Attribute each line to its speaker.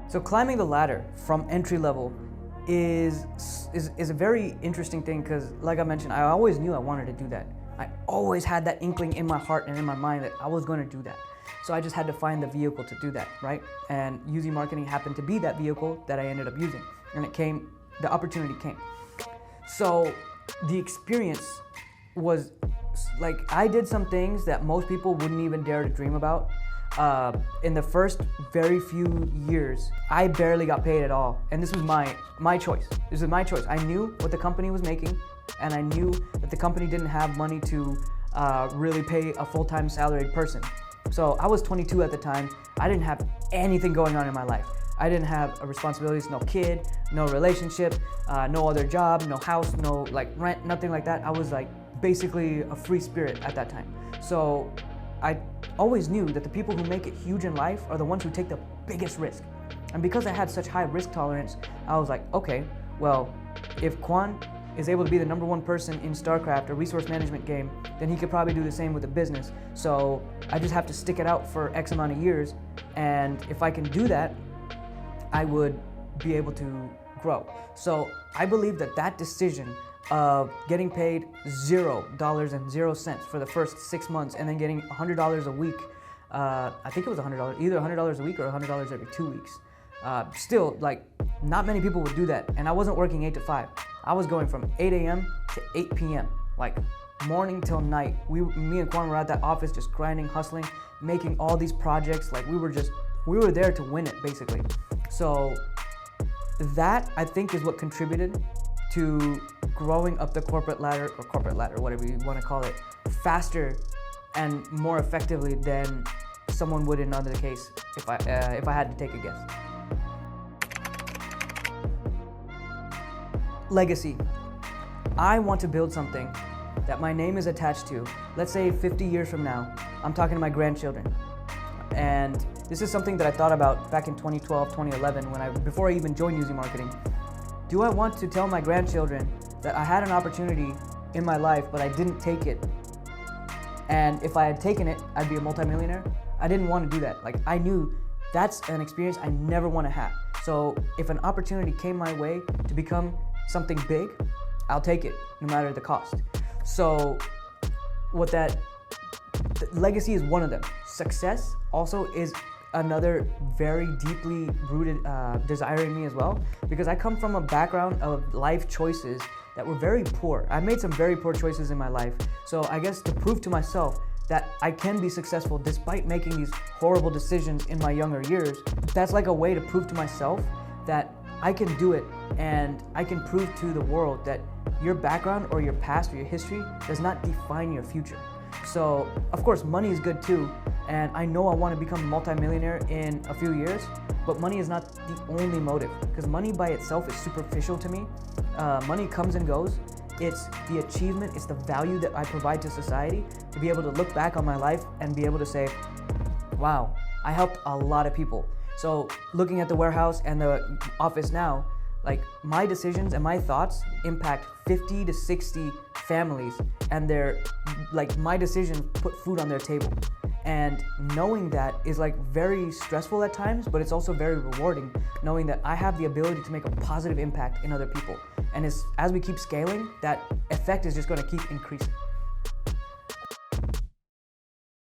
Speaker 1: So climbing the ladder from entry level is a very interesting thing because, like I mentioned, I always knew I wanted to do that. I always had that inkling in my heart and in my mind that I was going to do that. So I just had to find the vehicle to do that, right? And UZ Marketing happened to be that vehicle that I ended up using. And the opportunity came. So the experience was like, I did some things that most people wouldn't even dare to dream about. In the first very few years, I barely got paid at all. And this was my choice. This was my choice. I knew what the company was making, and I knew that the company didn't have money to really pay a full-time salaried person. So I was 22 at the time. I didn't have anything going on in my life. I didn't have responsibilities, no kid, no relationship, no other job, no house, no like rent, nothing like that. I was like basically a free spirit at that time. So I always knew that the people who make it huge in life are the ones who take the biggest risk. And because I had such high risk tolerance, I was like, okay, well, if Quan is able to be the #1 person in StarCraft, a resource management game, then he could probably do the same with a business. So I just have to stick it out for X amount of years. And if I can do that, I would be able to grow. So I believe that that decision of getting paid $0 for the first 6 months and then getting $100 a week, I think it was $100, either $100 a week or $100 every 2 weeks. Still, like, not many people would do that. And I wasn't working 8 to 5. I was going from 8 a.m. to 8 p.m., like morning till night. Me and Quan were at that office just grinding, hustling, making all these projects. Like we were there to win it, basically. So that, I think, is what contributed to growing up the corporate ladder, whatever you want to call it, faster and more effectively than someone would in another case if I had to take a guess. Legacy. I want to build something that my name is attached to. Let's say 50 years from now, I'm talking to my grandchildren. And this is something that I thought about back in 2012, 2011, before I even joined UZ Marketing. Do I want to tell my grandchildren that I had an opportunity in my life, but I didn't take it? And if I had taken it, I'd be a multimillionaire? I didn't want to do that. Like, I knew that's an experience I never want to have. So if an opportunity came my way to become something big, I'll take it, no matter the cost. So legacy is one of them. Success also is another very deeply rooted desire in me as well, because I come from a background of life choices that were very poor. I made some very poor choices in my life. So I guess to prove to myself that I can be successful despite making these horrible decisions in my younger years, that's like a way to prove to myself that I can do it, and I can prove to the world that your background or your past or your history does not define your future. So, of course, money is good too, and I know I want to become a multimillionaire in a few years, but money is not the only motive, because money by itself is superficial to me. Money comes and goes. It's the achievement, it's the value that I provide to society to be able to look back on my life and be able to say, wow, I helped a lot of people. So looking at the warehouse and the office now, like, my decisions and my thoughts impact 50 to 60 families, and my decisions put food on their table. And knowing that is like very stressful at times, but it's also very rewarding, knowing that I have the ability to make a positive impact in other people. And as we keep scaling, that effect is just going to keep increasing.